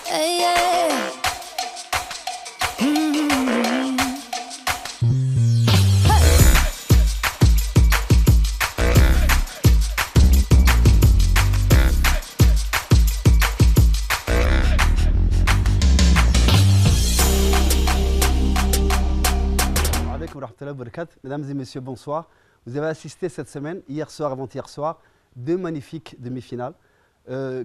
Hey, yeah. Mesdames et messieurs, bonsoir. Vous avez assisté cette semaine, hier soir, avant-hier soir, deux magnifiques demi-finales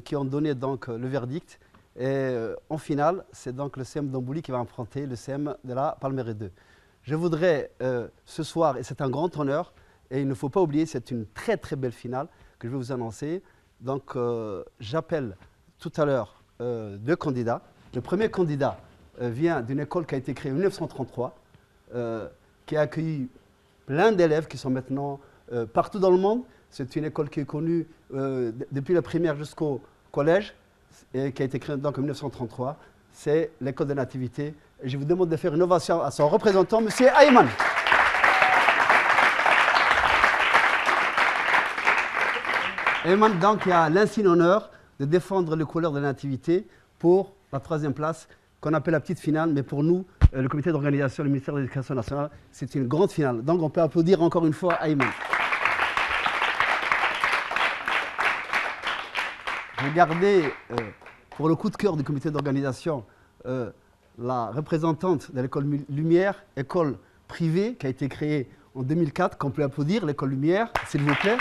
qui ont donné donc le verdict. Et en finale, c'est donc le CM d'Ambouli qui va affronter le CM de la Palmeraie 2. Je voudrais ce soir, et c'est un grand honneur, et il ne faut pas oublier, c'est une très très belle finale que je vais vous annoncer. Donc j'appelle tout à l'heure deux candidats. Le premier candidat vient d'une école qui a été créée en 1933, qui a accueilli plein d'élèves qui sont maintenant partout dans le monde. C'est une école qui est connue depuis la primaire jusqu'au collège et qui a été créée donc en 1933. C'est l'école de nativité. Et je vous demande de faire une ovation à son représentant, M. Ayman. Ayman, donc, qui a l'insigne honneur de défendre les couleurs de la nativité pour la troisième place, qu'on appelle la petite finale, mais pour nous, le comité d'organisation, le ministère de l'Éducation nationale, c'est une grande finale. Donc on peut applaudir encore une fois Ayman. Regardez, pour le coup de cœur du comité d'organisation, la représentante de l'école Lumière, école privée qui a été créée en 2004, qu'on peut applaudir, l'école Lumière, s'il vous plaît.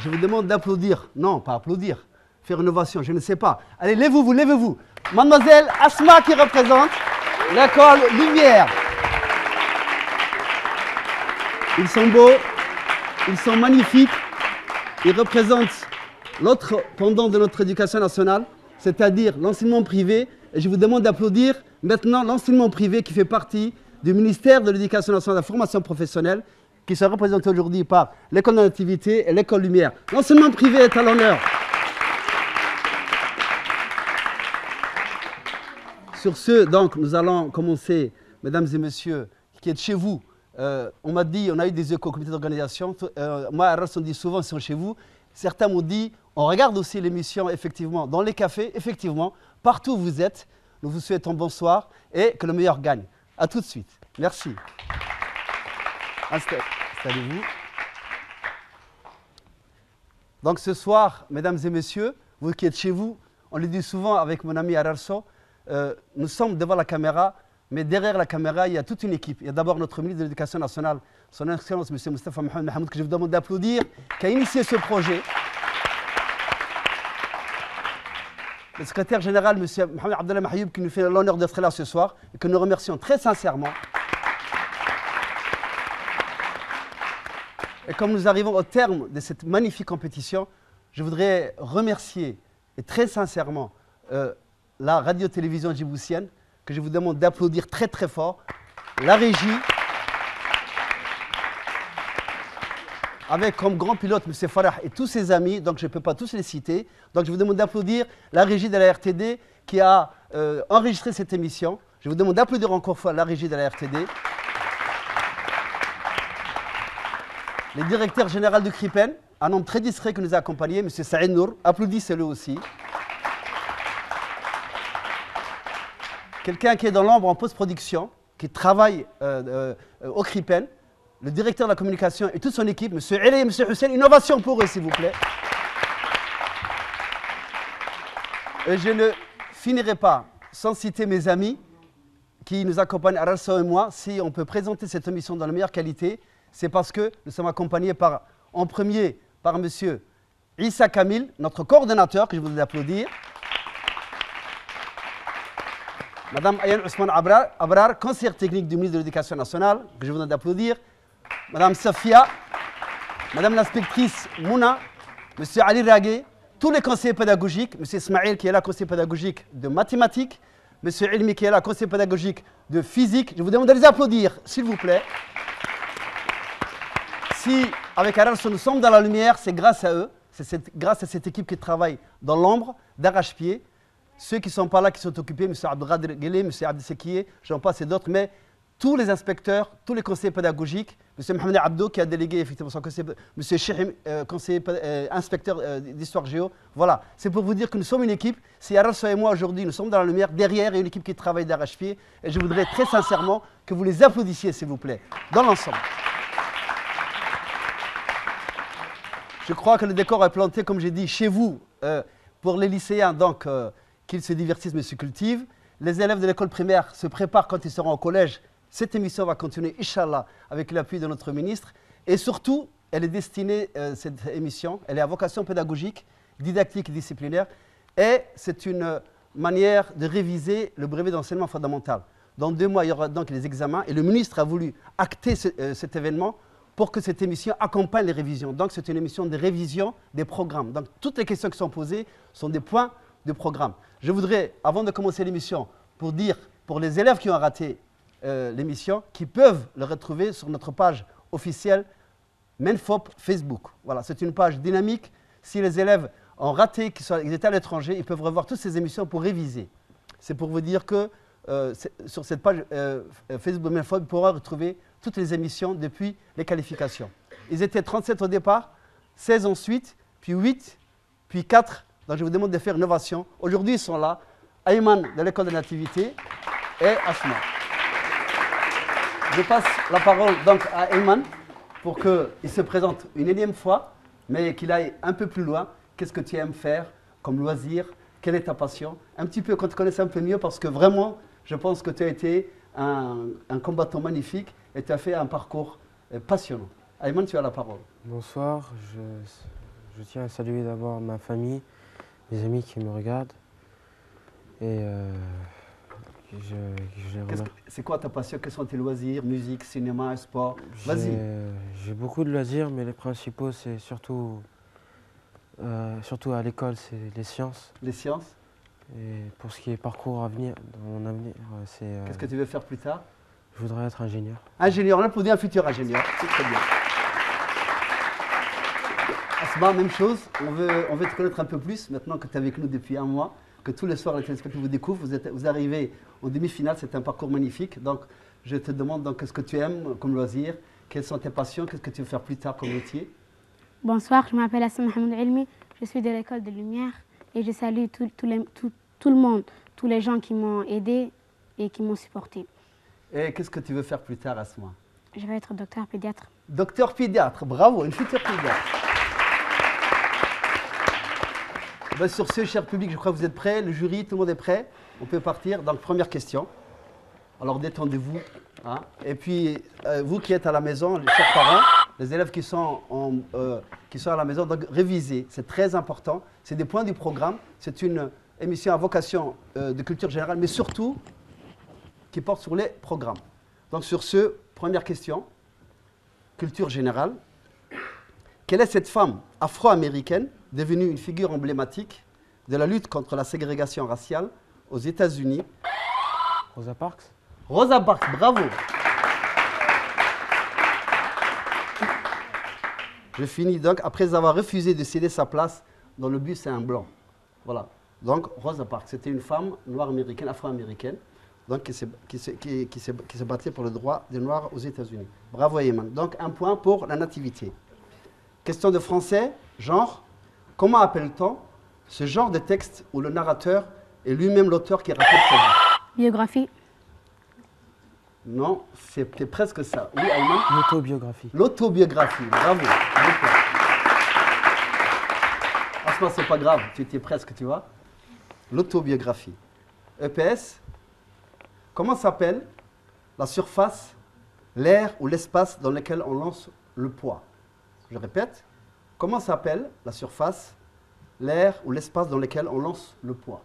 Je vous demande d'applaudir, non, pas applaudir, faire une ovation, je ne sais pas. Allez, levez-vous, levez-vous. Mademoiselle Asma qui représente l'école Lumière. Ils sont beaux, ils sont magnifiques. Ils représentent l'autre pendant de notre éducation nationale, c'est-à-dire l'enseignement privé. Et je vous demande d'applaudir maintenant l'enseignement privé qui fait partie du ministère de l'Éducation nationale et de la formation professionnelle, qui sont représentés aujourd'hui par l'école de la nativité et l'école Lumière. L'enseignement privé est à l'honneur. Sur ce, donc, nous allons commencer, mesdames et messieurs, qui êtes chez vous. On m'a dit, on a eu des échos au comité d'organisation. Moi, à Arras, on dit souvent, ils sont chez vous. Certains m'ont dit, on regarde aussi l'émission, effectivement, dans les cafés, effectivement, partout où vous êtes. Nous vous souhaitons bonsoir et que le meilleur gagne. À tout de suite. Merci. Installez-vous. Donc ce soir, mesdames et messieurs, vous qui êtes chez vous, on le dit souvent avec mon ami Ararso, nous sommes devant la caméra, mais derrière la caméra, il y a toute une équipe. Il y a d'abord notre ministre de l'Éducation nationale, son Excellence, M. Moustapha Mohamed Mahamoud, que je vous demande d'applaudir, qui a initié ce projet. Le secrétaire général, M. Mohamed Abdallah Mahayoub, qui nous fait l'honneur d'être là ce soir, et que nous remercions très sincèrement. Et comme nous arrivons au terme de cette magnifique compétition, je voudrais remercier, et très sincèrement, la radio-télévision djiboutienne, que je vous demande d'applaudir très très fort, la régie, avec comme grand pilote M. Farah et tous ses amis, donc je ne peux pas tous les citer, donc je vous demande d'applaudir la régie de la RTD qui a enregistré cette émission. Je vous demande d'applaudir encore une fois la régie de la RTD. Le directeur général du CRIPEN, un homme très discret qui nous a accompagnés, M. Saïd Nour, applaudissez-le aussi. Quelqu'un qui est dans l'ombre en post-production, qui travaille au CRIPEN, le directeur de la communication et toute son équipe, M. Eli et M. Hussein, innovation pour eux, s'il vous plaît. Et je ne finirai pas sans citer mes amis qui nous accompagnent, Ararso et moi. Si on peut présenter cette émission dans la meilleure qualité, c'est parce que nous sommes accompagnés en premier par M. Issa Kamil, notre coordonnateur, que je voudrais applaudir. Madame Ayan Ousmane Abrar, conseillère technique du ministre de l'Éducation nationale, que je voudrais applaudir. Madame Safia, Madame l'inspectrice Mouna, M. Ali Ragué, tous les conseillers pédagogiques, M. Ismaël qui est là, conseiller pédagogique de mathématiques, M. Ilmi qui est là, conseiller pédagogique de physique. Je vous demande de les applaudir, s'il vous plaît. Si, avec Ararso, nous sommes dans la lumière, c'est grâce à eux, c'est grâce à cette équipe qui travaille dans l'ombre, d'arrache-pied. Ceux qui ne sont pas là, qui sont occupés, M. Abdelghadir Guélé, M. Abdel Sekié, j'en passe et d'autres, mais tous les inspecteurs, tous les conseillers pédagogiques, M. Mohamed Abdou qui a délégué effectivement son conseiller, M. Chihim, inspecteur d'histoire géo. Voilà, c'est pour vous dire que nous sommes une équipe. Si Arasso et moi aujourd'hui, nous sommes dans la lumière, derrière il y a une équipe qui travaille d'arrache-pied. Et je voudrais très sincèrement que vous les applaudissiez, s'il vous plaît, dans l'ensemble. Je crois que le décor est planté, comme j'ai dit, chez vous, pour les lycéens, donc qu'ils se divertissent mais se cultivent. Les élèves de l'école primaire se préparent quand ils seront au collège. Cette émission va continuer, Inch'Allah, avec l'appui de notre ministre. Et surtout, elle est destinée, cette émission, elle est à vocation pédagogique, didactique et disciplinaire. Et c'est une manière de réviser le brevet d'enseignement fondamental. Dans 2 mois, il y aura donc les examens. Et le ministre a voulu acter cet événement pour que cette émission accompagne les révisions. Donc, c'est une émission de révision des programmes. Donc, toutes les questions qui sont posées sont des points de programme. Je voudrais, avant de commencer l'émission, pour dire, pour les élèves qui ont raté l'émission, qui peuvent le retrouver sur notre page officielle MENFOP Facebook. Voilà, c'est une page dynamique. Si les élèves ont raté, qu'ils étaient à l'étranger, ils peuvent revoir toutes ces émissions pour réviser. C'est pour vous dire que sur cette page Facebook MENFOP, ils pourront retrouver toutes les émissions depuis les qualifications. Ils étaient 37 au départ, 16 ensuite, puis 8, puis 4. Donc je vous demande de faire une ovation. Aujourd'hui, ils sont là. Ayman de l'école de nativité et Asma. Je passe la parole donc à Ayman pour qu'il se présente une énième fois, mais qu'il aille un peu plus loin. Qu'est-ce que tu aimes faire comme loisir? Quelle est ta passion? Un petit peu, qu'on te connaisse un peu mieux, parce que vraiment, je pense que tu as été un combattant magnifique et tu as fait un parcours passionnant. Ayman, tu as la parole. Bonsoir, je tiens à saluer d'abord ma famille, mes amis qui me regardent. Et c'est quoi ta passion? Quels sont tes loisirs? Musique, cinéma, sport? Vas-y. J'ai beaucoup de loisirs, mais les principaux, c'est surtout à l'école, c'est les sciences. Les sciences? Et pour ce qui est parcours à venir, dans mon avenir, c'est... Qu'est-ce que tu veux faire plus tard? Je voudrais être ingénieur. Ingénieur, on applaudit un futur ingénieur, c'est très bien. Asma, même chose, on veut te connaître un peu plus, maintenant que tu es avec nous depuis 1 mois, que tous les soirs les téléspectateurs vous découvrent, vous arrivez en demi-finale, c'est un parcours magnifique. Donc je te demande donc qu'est-ce que tu aimes comme loisir, quelles sont tes passions, qu'est-ce que tu veux faire plus tard comme métier? Bonsoir, je m'appelle Asma Mohamed Elmi, je suis de l'école de Lumière et je salue tout le monde, tous les gens qui m'ont aidé et qui m'ont supporté. Et qu'est-ce que tu veux faire plus tard, Asma? Je vais être docteur pédiatre. Docteur pédiatre, bravo, une future pédiatre. Ben, sur ce, cher public, je crois que vous êtes prêts, le jury, tout le monde est prêt. On peut partir. Donc, première question. Alors, détendez-vous. Hein. Et puis, vous qui êtes à la maison, les chers parents, les élèves qui sont à la maison, donc révisez. C'est très important. C'est des points du programme. C'est une émission à vocation de culture générale, mais surtout qui porte sur les programmes. Donc, sur ce, première question. Culture générale. Quelle est cette femme afro-américaine devenue une figure emblématique de la lutte contre la ségrégation raciale aux États-Unis? Rosa Parks. Rosa Parks, bravo. Je finis donc, après avoir refusé de céder sa place dans le bus, c'est un blanc. Voilà. Donc, Rosa Parks, c'était une femme noire américaine, afro-américaine, donc qui se battait pour le droit des Noirs aux États-Unis. Bravo, Ayman. Donc, 1 point pour la nativité. Question de français, genre. Comment appelle-t-on ce genre de texte où le narrateur est lui-même l'auteur qui raconte sa vie? Biographie. Non, c'était presque ça. Oui, Ayman? L'autobiographie. L'autobiographie, bravo. Franchement, c'est pas grave, tu étais presque, tu vois. L'autobiographie. EPS. Comment s'appelle la surface, l'air ou l'espace dans lequel on lance le poids? Je répète. Comment s'appelle la surface, l'air ou l'espace dans lequel on lance le poids?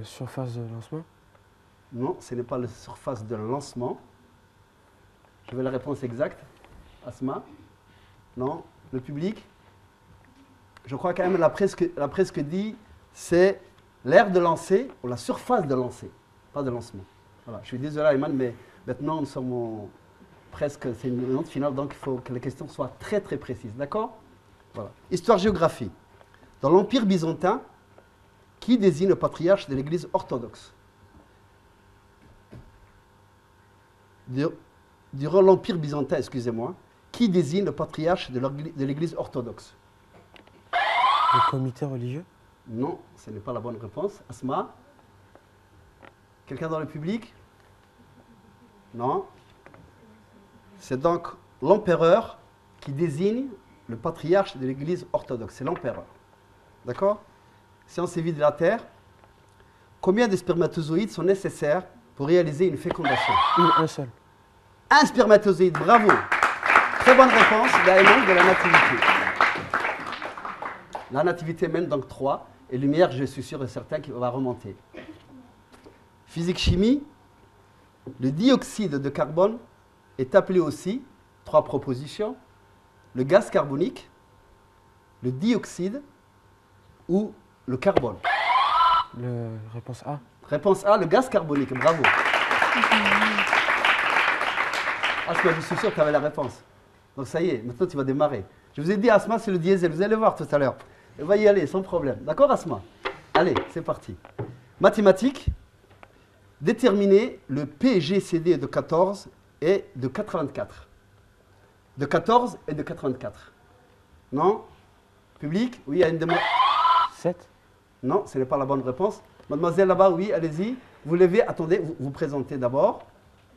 Surface de lancement? Non, ce n'est pas la surface de lancement. Je veux la réponse exacte. Asma? Non. Le public? Je crois quand même la presque dit, c'est l'air de lancer ou la surface de lancer, pas de lancement. Voilà. Je suis désolé, Ayman, mais maintenant nous sommes presque, c'est une note finale, donc il faut que les questions soient très très précises. D'accord? Voilà. Histoire-géographie. Dans l'Empire byzantin, qui désigne le patriarche de l'Église orthodoxe? durant l'Empire byzantin, excusez-moi, qui désigne le patriarche de l'Église orthodoxe? Le comité religieux? Non, ce n'est pas la bonne réponse. Asma? Quelqu'un dans le public? Non. C'est donc l'empereur qui désigne le patriarche de l'Église orthodoxe. C'est l'empereur. D'accord? Science et vie de la Terre. Combien de spermatozoïdes sont nécessaires pour réaliser une fécondation? Un seul. Un spermatozoïde, bravo. Très bonne réponse d'Aïman de la nativité. La nativité mène donc 3. Et lumière, je suis sûr et certain qu'il va remonter. Physique-chimie, le dioxyde de carbone est appelé aussi, 3 propositions, le gaz carbonique, le dioxyde ou le carbone. Réponse A. Réponse A, le gaz carbonique, bravo. Asma, je suis sûr que tu avais la réponse. Donc ça y est, maintenant tu vas démarrer. Je vous ai dit, Asma, c'est le diesel, vous allez voir tout à l'heure. Elle va y aller sans problème. D'accord, Asma? Allez, c'est parti. Mathématiques. Déterminer le PGCD de 14 et de 84. De 14 et de 84. Non? Public? Oui, il y a une demande. 7. Non, ce n'est pas la bonne réponse. Mademoiselle là-bas, oui, allez-y. Vous levez, attendez, vous présentez d'abord.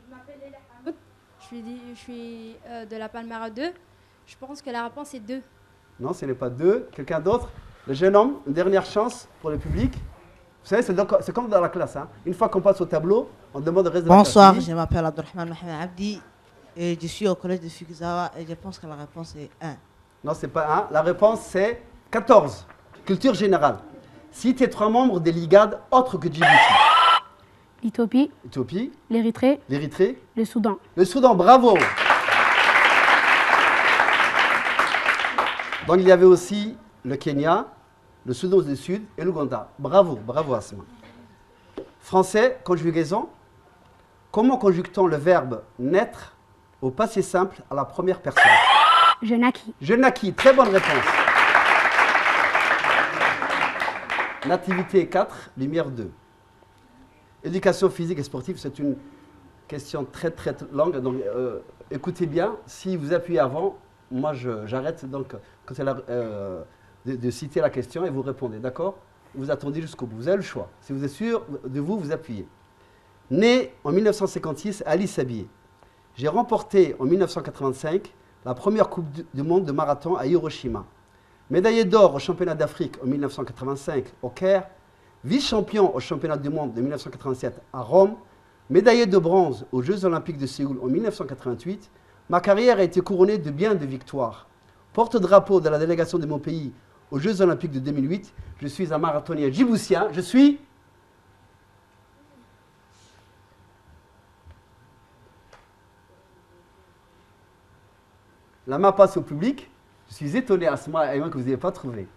Je m'appelle Léla Hamoud, je suis de la Palmera 2. Je pense que la réponse est 2. Non, ce n'est pas 2. Quelqu'un d'autre? Le jeune homme, une dernière chance pour le public. Vous savez, c'est comme dans la classe. Hein. Une fois qu'on passe au tableau, on demande le reste de la classe. Bonsoir, je m'appelle Abdurrahman Mohamed Abdi et je suis au collège de Fukuzawa et je pense que la réponse est 1. Non, c'est pas 1. La réponse, c'est 14. Culture générale. Citez 3 membres des Ligades autres que Djibouti. L'Éthiopie, Éthiopie, l'Érythrée, l'Érythrée, le Soudan. le Soudan, bravo. Donc il y avait aussi le Kenya, le Soudan du Sud et l'Ouganda. Bravo, bravo Asma. Français, conjugaison. Comment conjugue-t-on le verbe naître au passé simple à la première personne? Je naquis. Je naquis, très bonne réponse. Nativité 4, lumière 2. Éducation physique et sportive, c'est une question très très longue, donc écoutez bien. Si vous appuyez avant, moi j'arrête donc quand elle de citer la question et vous répondez, d'accord? Vous attendez jusqu'au bout, vous avez le choix. Si vous êtes sûr de vous, vous appuyez. Né en 1956 à Addis Abeba, j'ai remporté en 1985 la première Coupe du Monde de marathon à Hiroshima. Médaillé d'or au championnat d'Afrique en 1985 au Caire, vice-champion au championnat du monde de 1987 à Rome, médaillé de bronze aux Jeux olympiques de Séoul en 1988, ma carrière a été couronnée de bien de victoires. Porte-drapeau de la délégation de mon pays aux Jeux olympiques de 2008, je suis un marathonien djiboutien, je suis... La main passe au public. Je suis étonné à ce moment que vous n'avez pas trouvé.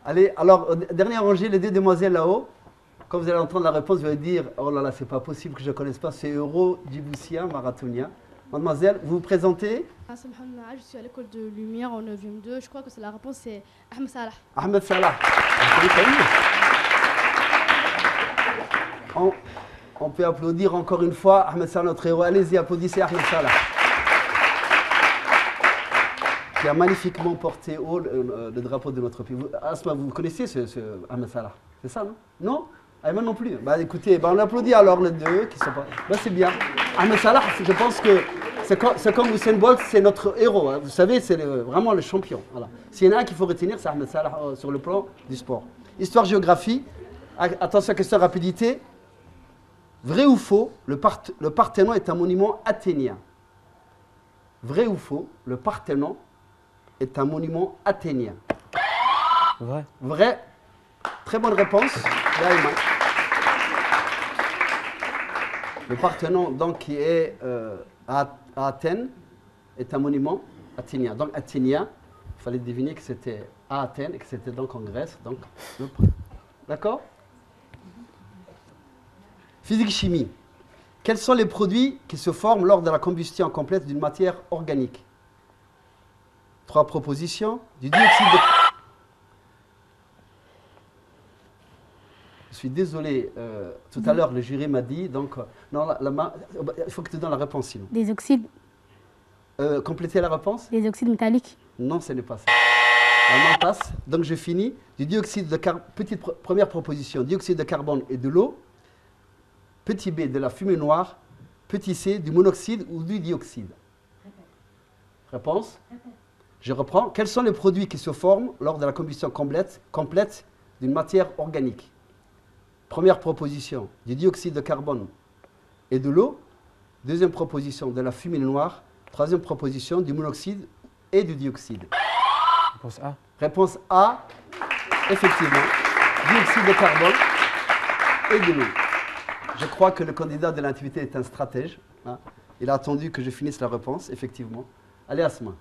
Allez, alors, dernier rangée, les 2 demoiselles là-haut. Quand vous allez entendre la réponse, vous allez dire, oh là là, c'est pas possible que je ne connaisse pas ce héros djiboutien, marathonien. Mademoiselle, vous vous présentez? Je suis à l'école de Lumière en 9e 2. Je crois que la réponse c'est Ahmed Salah. Ahmed Salah. On peut applaudir encore une fois Ahmed Salah, notre héros. Allez-y, applaudissez Ahmed Salah. Qui a magnifiquement porté haut le drapeau de notre pays. Asma, vous connaissez ce Ahmed Salah? C'est ça, non? Non? Ayman non plus. Bah écoutez, on applaudit alors les 2 qui sont pas... Bah, c'est bien. Ahmed Salah, je pense que c'est comme Usain Bolt, c'est notre héros. Hein. Vous savez, c'est vraiment le champion. Voilà. S'il y en a un qu'il faut retenir, c'est Ahmed Salah sur le plan du sport. Histoire-géographie. Attention, question rapidité. Vrai ou faux, le Parthénon est un monument athénien? Vrai ou faux, le Parthénon est un monument athénien? Vrai. Vrai. Très bonne réponse. Le Parthénon, donc, qui est à Athènes, est un monument athénien. Donc, athénien, il fallait deviner que c'était à Athènes et que c'était donc en Grèce. Donc, d'accord? Physique-chimie. Quels sont les produits qui se forment lors de la combustion complète d'une matière organique? 3 propositions. Du dioxyde de... suis désolé, tout à l'heure, le jury m'a dit, donc, non, il faut que tu donnes la réponse sinon. Des oxydes, Compléter la réponse? des oxydes métalliques. Non, ce n'est pas ça. La main passe, donc je finis. Du dioxyde de carbone, première proposition, dioxyde de carbone et de l'eau. Petit B, de la fumée noire. Petit C, du monoxyde ou du dioxyde. Réponse? Je reprends. Quels sont les produits qui se forment lors de la combustion complète d'une matière organique? Première proposition, du dioxyde de carbone et de l'eau. Deuxième proposition, de la fumée noire. Troisième proposition, du monoxyde et du dioxyde. Réponse A. Réponse A, effectivement, dioxyde de carbone et de l'eau. Je crois que le candidat de l'activité est un stratège. Hein. Il a attendu que je finisse la réponse, effectivement. Allez, Asma,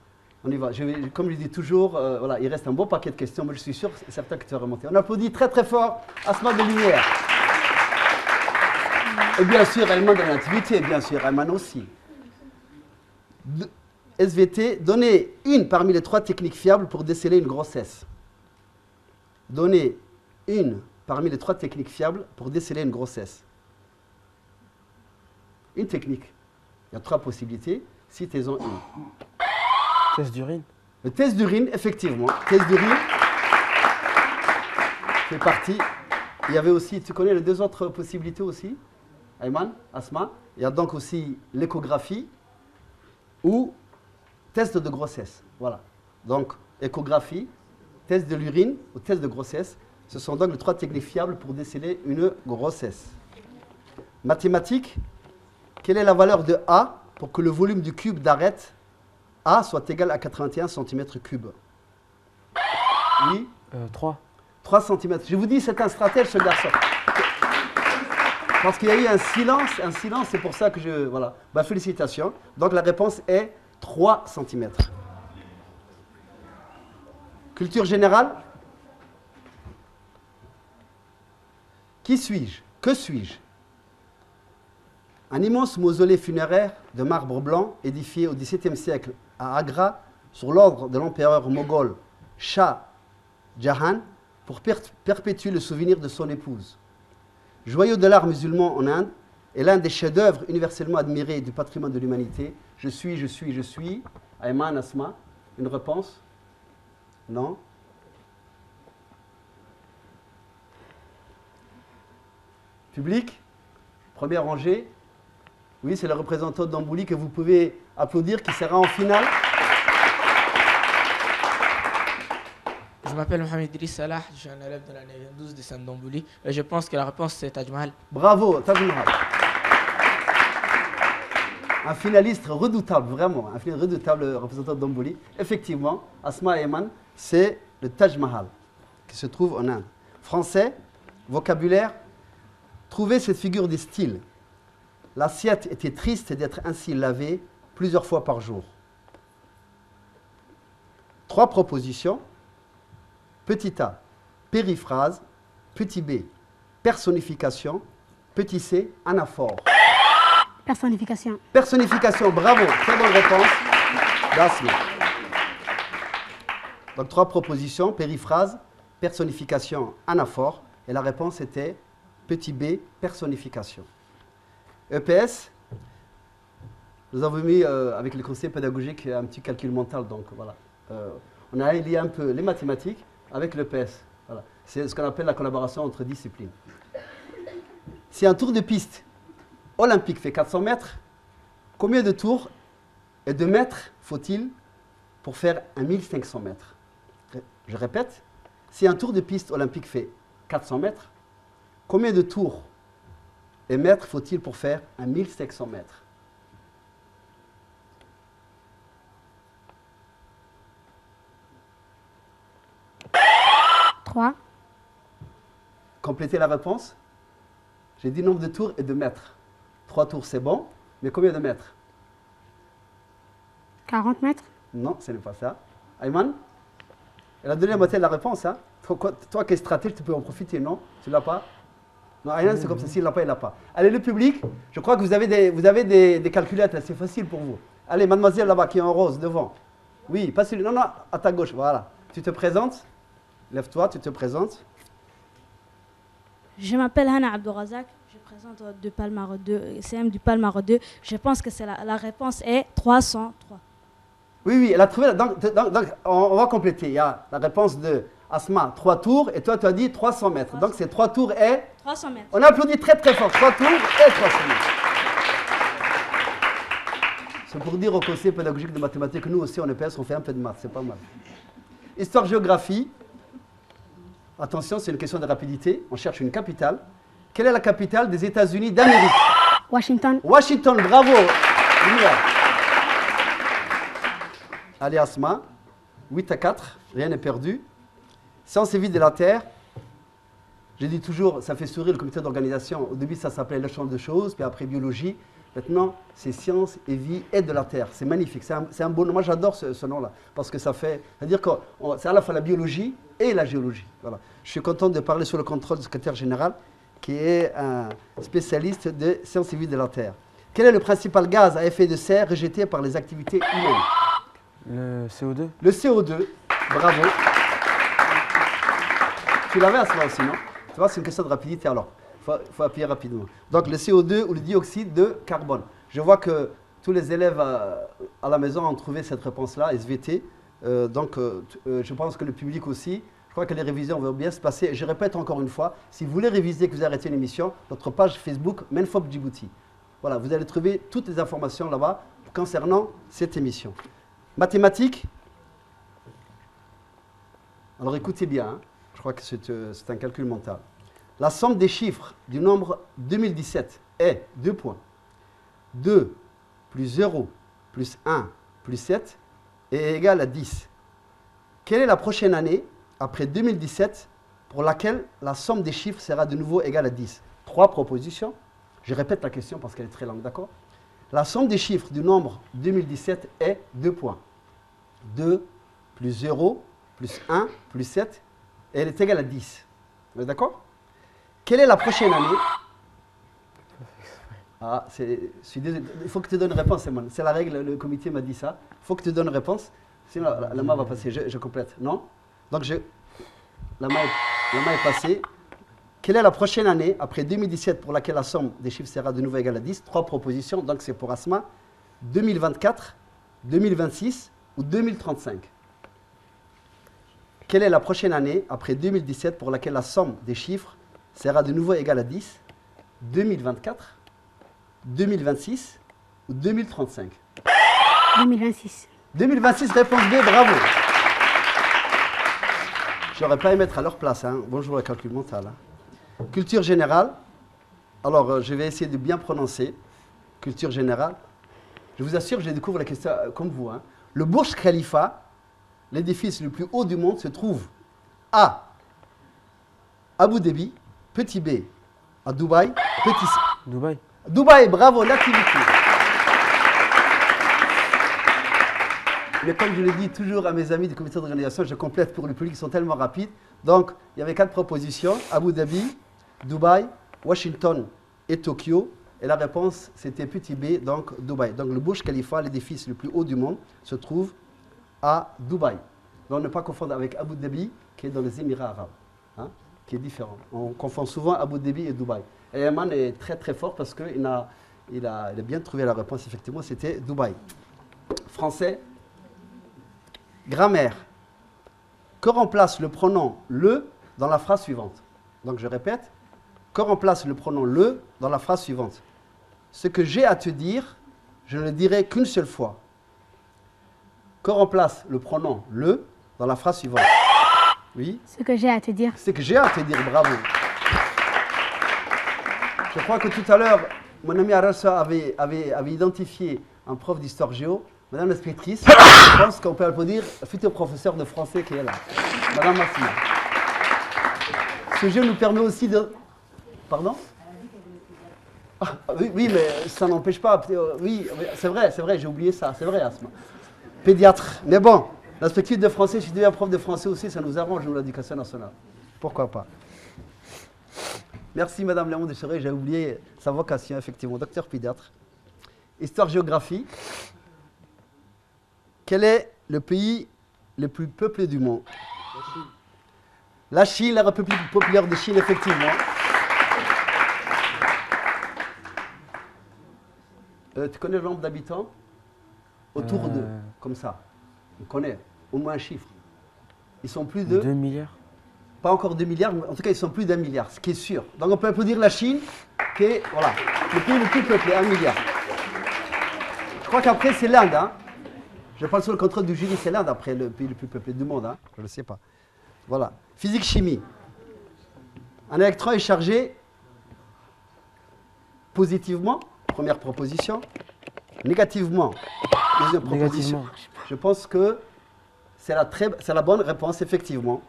on y va. Comme je dis toujours, voilà, il reste un bon paquet de questions, mais je suis sûr et certain que tu vas remonter. On applaudit très très fort Asma de Lumière. Et bien sûr, Ayman de l'activité, bien sûr, Ayman aussi. SVT, donnez une parmi les 3 techniques fiables pour déceler une grossesse. Donnez une parmi les 3 techniques fiables pour déceler une grossesse. Une technique. Il y a 3 possibilités. Citez-en une. Test d'urine. Le test d'urine, effectivement. Test d'urine fait partie. Il y avait aussi, tu connais les 2 autres possibilités aussi, Ayman, Asma. Il y a donc aussi l'échographie ou test de grossesse. Voilà. Donc, échographie, test de l'urine ou test de grossesse. Ce sont donc les 3 techniques fiables pour déceler une grossesse. Mathématiques, quelle est la valeur de A pour que le volume du cube d'arête A soit égal à 81 cm3? Oui, 3. 3 cm. Je vous dis, c'est un stratège, ce garçon. Parce qu'il y a eu un silence, c'est pour ça que je... Voilà. Bah, félicitations. Donc la réponse est 3 cm. Culture générale. Qui suis-je? Que suis-je? Un immense mausolée funéraire de marbre blanc édifié au XVIIe siècle à Agra sur l'ordre de l'empereur moghol Shah Jahan pour perpétuer le souvenir de son épouse. Joyau de l'art musulman en Inde est l'un des chefs-d'œuvre universellement admirés du patrimoine de l'humanité. Je suis. Ayman, Asma, une réponse? Non? Public? Première rangée? Oui, c'est le représentant d'Ambouli que vous pouvez applaudir qui sera en finale. Je m'appelle Mohamed Idriss Salah, je suis un élève de l'année 12 de Saint-Dambouli et je pense que la réponse c'est Taj Mahal. Bravo, Taj Mahal. Un finaliste redoutable, vraiment, un finaliste redoutable représentant d'Ambouli. Effectivement, Asma Ayman, c'est le Taj Mahal qui se trouve en Inde. Français, vocabulaire, trouvez cette figure de style. L'assiette était triste d'être ainsi lavée plusieurs fois par jour. 3 propositions. Petit A, périphrase. Petit B, personnification. Petit C, anaphore. Personnification. Personnification, bravo, très bonne réponse. d'Asma. Donc 3 propositions, périphrase, personnification, anaphore. Et la réponse était petit b, personnification. EPS, nous avons mis avec le conseil pédagogique un petit calcul mental. Donc voilà, on a lié un peu les mathématiques avec l'EPS. Voilà. C'est ce qu'on appelle la collaboration entre disciplines. Si un tour de piste olympique fait 400 mètres, combien de tours et de mètres faut-il pour faire 1500 mètres? Je répète, si un tour de piste olympique fait 400 mètres, combien de tours et mètres faut-il pour faire 1500 mètres? Trois. Complétez la réponse. J'ai dit nombre de tours et de mètres. 3 tours, c'est bon. Mais combien de mètres? 40 mètres. Non, ce n'est pas ça. Ayman? Elle a donné la moitié de la réponse. Hein? Toi qui es stratège, tu peux en profiter, non? Tu ne l'as pas? Non, Ayman, c'est comme ça. S'il ne l'a pas, il ne l'a pas. Allez, le public, je crois que vous avez des calculettes. C'est facile pour vous. Allez, mademoiselle là-bas, qui est en rose, devant. Oui, pas celui. Non, non, à ta gauche, voilà. Tu te présentes. Lève-toi, tu te présentes. Je m'appelle Hana Abdourazak, je présente de Palmaro 2, CM du Palmaro 2. Je pense que la réponse est 303. Oui, oui, elle a trouvé. Donc, on va compléter. Il y a la réponse de Asma, 3 tours, et toi, tu as dit 300 mètres. Donc, c'est 3 tours et 300 mètres. On applaudit très très fort. 3 tours et 300 mètres. C'est pour dire au conseil pédagogique de mathématiques que nous aussi, en EPS, on fait un peu de maths. C'est pas mal. Histoire-géographie. Attention, c'est une question de rapidité. On cherche une capitale. Quelle est la capitale des États-Unis d'Amérique? Washington. Washington, bravo. Lumière. Allez, Asma. 8-4, rien n'est perdu. Sciences et vie de la Terre. Je dis toujours, ça fait sourire le comité d'organisation. Au début, ça s'appelait le champ de choses, puis après biologie. Maintenant, c'est sciences et vie et de la Terre. C'est magnifique. C'est un beau nom. Moi, j'adore ce nom-là. Parce que ça fait. C'est-à-dire que c'est à la fois la biologie et la géologie. Voilà. Je suis content de parler sous le contrôle du secrétaire général, qui est un spécialiste de sciences et vie de la Terre. Quel est le principal gaz à effet de serre rejeté par les activités humaines? Le CO2. Le CO2. Bravo. Tu l'avais à cela aussi, non? Tu vois, c'est une question de rapidité alors. Il faut appuyer rapidement. Donc le CO2 ou le dioxyde de carbone. Je vois que tous les élèves à la maison ont trouvé cette réponse-là, SVT. Je pense que le public aussi. Je crois que les révisions vont bien se passer. Et je répète encore une fois, si vous voulez réviser, que vous arrêtez l'émission, notre page Facebook Menfob Djibouti. Voilà, vous allez trouver toutes les informations là-bas concernant cette émission. Mathématiques. Alors écoutez bien, hein. Je crois que c'est un calcul mental. La somme des chiffres du nombre 2017 est 2 points. 2 plus 0 plus 1 plus 7 est égal à 10. Quelle est la prochaine année, après 2017, pour laquelle la somme des chiffres sera de nouveau égale à 10? 3 propositions. Je répète la question parce qu'elle est très longue, d'accord? La somme des chiffres du nombre 2017 est 2 points. 2 plus 0 plus 1 plus 7, et elle est égale à 10. Vous êtes d'accord? Quelle est la prochaine année? Ah, il faut que tu donnes une réponse, Simone. C'est la règle, le comité m'a dit ça. Il faut que tu donnes une réponse, sinon la main va passer. Je complète. Non? Donc, la main est passée. Quelle est la prochaine année, après 2017, pour laquelle la somme des chiffres sera de nouveau égale à 10? 3 propositions, donc c'est pour Asma. 2024, 2026 ou 2035? Quelle est la prochaine année, après 2017, pour laquelle la somme des chiffres sera de nouveau égale à 10? 2024, 2026 ou 2035? 2026. 2026, réponse B, bravo. Je n'aurais pas à mettre à leur place. Hein. Bonjour le calcul mental. Hein. Culture générale. Alors, je vais essayer de bien prononcer. Culture générale. Je vous assure, je découvre la question comme vous. Hein. Le Burj Khalifa, l'édifice le plus haut du monde, se trouve à Abu Dhabi, petit B, à Dubaï, petit C. Dubaï. Dubaï, bravo, l'activité. Mais comme je le dis toujours à mes amis du comité d'organisation, je complète pour le public, ils sont tellement rapides. Donc, il y avait 4 propositions, Abu Dhabi, Dubaï, Washington et Tokyo. Et la réponse, c'était petit B, donc Dubaï. Donc, le Burj Khalifa, l'édifice le plus haut du monde, se trouve à Dubaï. Donc, ne pas confondre avec Abu Dhabi, qui est dans les Émirats arabes, hein, qui est différent. On confond souvent Abu Dhabi et Dubaï. Et Ayman est très très fort parce qu'il a bien trouvé la réponse, effectivement, c'était Dubaï. Français. Grammaire. Que remplace le pronom le dans la phrase suivante? Donc je répète. Que remplace le pronom le dans la phrase suivante? Ce que j'ai à te dire, je ne le dirai qu'une seule fois. Que remplace le pronom le dans la phrase suivante? Oui. Ce que j'ai à te dire. Ce que j'ai à te dire, bravo. Je crois que tout à l'heure, mon ami Arassa avait identifié un prof d'histoire géo. Madame l'inspectrice, je pense qu'on peut applaudir le futur professeur de français qui est là. Madame Massima. Ce jeu nous permet aussi de... Pardon? Oui, mais ça n'empêche pas... Oui, c'est vrai, j'ai oublié ça. C'est vrai, Asma. Pédiatre. Mais bon, l'inspectrice de français, si tu deviens prof de français aussi, ça nous arrange, nous, l'éducation nationale. Pourquoi pas? Merci, Madame Léon Descheret, j'ai oublié sa vocation, effectivement. Docteur pédiatre. Histoire-géographie. Quel est le pays le plus peuplé du monde? La Chine, la République populaire de Chine, effectivement. Tu connais le nombre d'habitants? Autour de, comme ça. On connaît au moins un chiffre. Ils sont plus de... 2 milliards. Pas encore 2 milliards, mais en tout cas, ils sont plus d'1 milliard, ce qui est sûr. Donc on peut applaudir la Chine, qui est, voilà, le pays le plus peuplé, 1 milliard. Je crois qu'après, c'est l'Inde. Hein. Je parle sur le contrôle du jury, c'est l'Inde après le pays le plus peuplé du monde. Hein. Je ne le sais pas. Voilà. Physique-chimie. Un électron est chargé positivement, première proposition. Négativement, deuxième proposition. Je pense que c'est la bonne réponse, effectivement.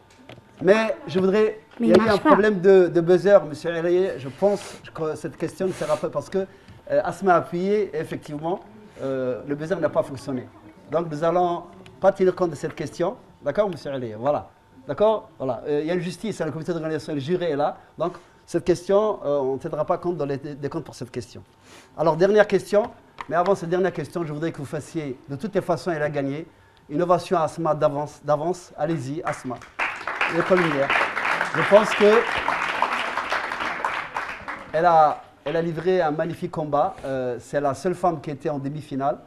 Mais je voudrais... il y a eu un problème de buzzer, monsieur Elaye. Je pense que cette question ne sera pas parce que Asma a appuyé et effectivement, le buzzer n'a pas fonctionné. Donc nous n'allons pas tenir compte de cette question. D'accord, monsieur Elaye? Voilà. D'accord. Voilà. Il y a une justice, le comité d'organisation, le jury est là. Donc cette question, on ne tiendra pas compte dans les décomptes pour cette question. Alors, dernière question. Mais avant cette dernière question, je voudrais que vous fassiez, de toutes les façons, elle a gagné. Innovation Asma d'avance. Allez-y, Asma. L'école lumière. Je pense que elle a livré un magnifique combat. C'est la seule femme qui était en demi-finale.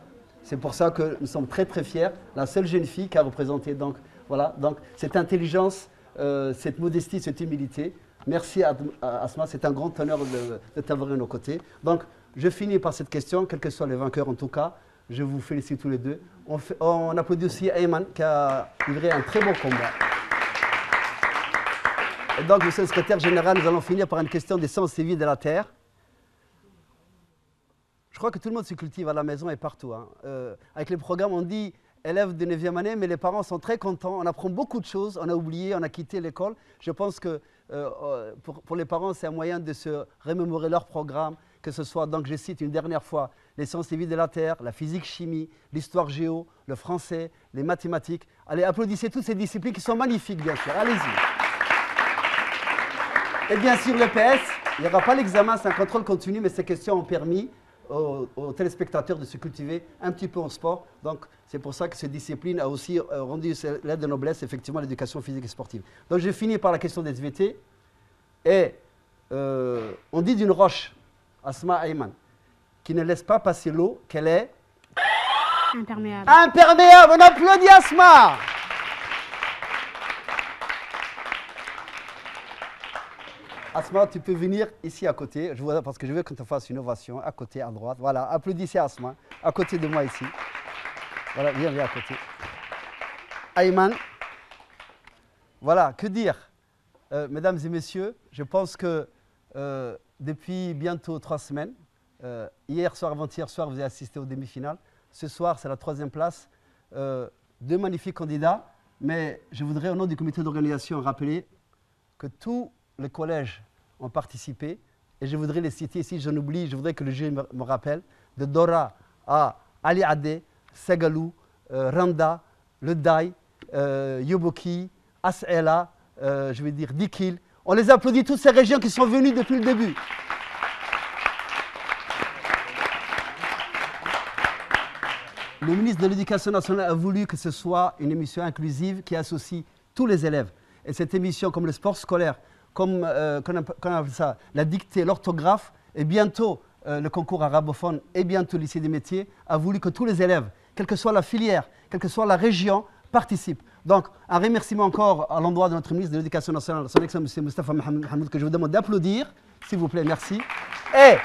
C'est pour ça que nous sommes très très fiers. La seule jeune fille qui a représenté donc, voilà, donc cette intelligence, cette modestie, cette humilité. Merci à Asma, c'est un grand honneur de t'avoir à nos côtés. Donc, je finis par cette question, quels que soient les vainqueurs en tout cas. Je vous félicite tous les deux. On applaudit aussi Ayman qui a livré un très beau combat. Et donc, monsieur le secrétaire général, nous allons finir par une question des sciences et vie de la Terre. Je crois que tout le monde se cultive à la maison et partout. Hein. Avec les programmes, on dit élèves de 9e année, mais les parents sont très contents. On apprend beaucoup de choses. On a oublié, on a quitté l'école. Je pense que pour les parents, c'est un moyen de se remémorer leur programme, que ce soit, donc je cite une dernière fois, les sciences et vie de la Terre, la physique-chimie, l'histoire géo, le français, les mathématiques. Allez, applaudissez toutes ces disciplines qui sont magnifiques, bien sûr. Allez-y. Et bien sûr, le PS, il n'y aura pas l'examen, c'est un contrôle continu, mais ces questions ont permis aux téléspectateurs de se cultiver un petit peu en sport. Donc, c'est pour ça que cette discipline a aussi rendu l'aide de noblesse, effectivement, l'éducation physique et sportive. Donc, je finis par la question des SVT. Et on dit d'une roche, Asma Ayman, qui ne laisse pas passer l'eau, qu'elle est Imperméable. Imperméable. On applaudit Asma. Asma, tu peux venir ici à côté, parce que je veux qu'on te fasse une ovation, à côté, à droite. Voilà, applaudissez Asma, à côté de moi ici. Voilà, viens à côté. Ayman, voilà, que dire mesdames et messieurs, je pense que depuis bientôt 3 semaines, hier soir, avant-hier soir, vous avez assisté aux demi-finales. Ce soir, c'est la 3e place. 2 magnifiques candidats, mais je voudrais, au nom du comité d'organisation, rappeler que tous les collèges ont participé, et je voudrais les citer ici, j'en oublie, je voudrais que le jury me rappelle, de Dora à Ali Adé, Segalou, Randa, Le Daï, Yoboki, As'ela, je vais dire Dikil. On les applaudit, toutes ces régions qui sont venues depuis le début. Le ministre de l'Éducation nationale a voulu que ce soit une émission inclusive qui associe tous les élèves. Et cette émission, comme le sport scolaire, comme qu'on appelle ça, la dictée, l'orthographe, et bientôt le concours arabophone, et bientôt le lycée des métiers, a voulu que tous les élèves, quelle que soit la filière, quelle que soit la région, participent. Donc, un remerciement encore à l'endroit de notre ministre de l'Éducation nationale, son excellence M. Moustapha Mohamed, que je vous demande d'applaudir, s'il vous plaît, merci. Et,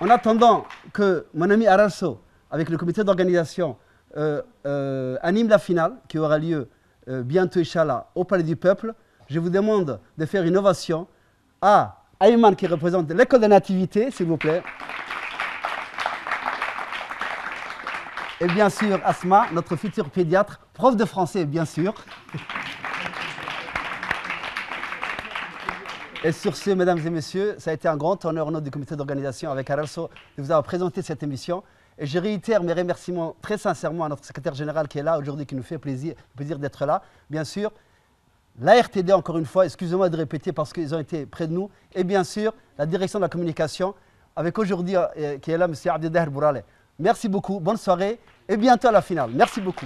en attendant que mon ami Arasso, avec le comité d'organisation, anime la finale, qui aura lieu bientôt, Inch'Allah, au Palais du Peuple, je vous demande de faire une ovation à Ayman qui représente l'école de nativité, s'il vous plaît. Et bien sûr, Asma, notre futur pédiatre, prof de français, bien sûr. Et sur ce, mesdames et messieurs, ça a été un grand honneur au nom du comité d'organisation avec Arasso de vous avoir présenté cette émission. Et je réitère mes remerciements très sincèrement à notre secrétaire général qui est là aujourd'hui, qui nous fait plaisir d'être là. Bien sûr, la RTD, encore une fois, excusez-moi de répéter parce qu'ils ont été près de nous. Et bien sûr, la direction de la communication, avec aujourd'hui qui est là, M. Abdeldaher Bourale. Merci beaucoup, bonne soirée et bientôt à la finale. Merci beaucoup.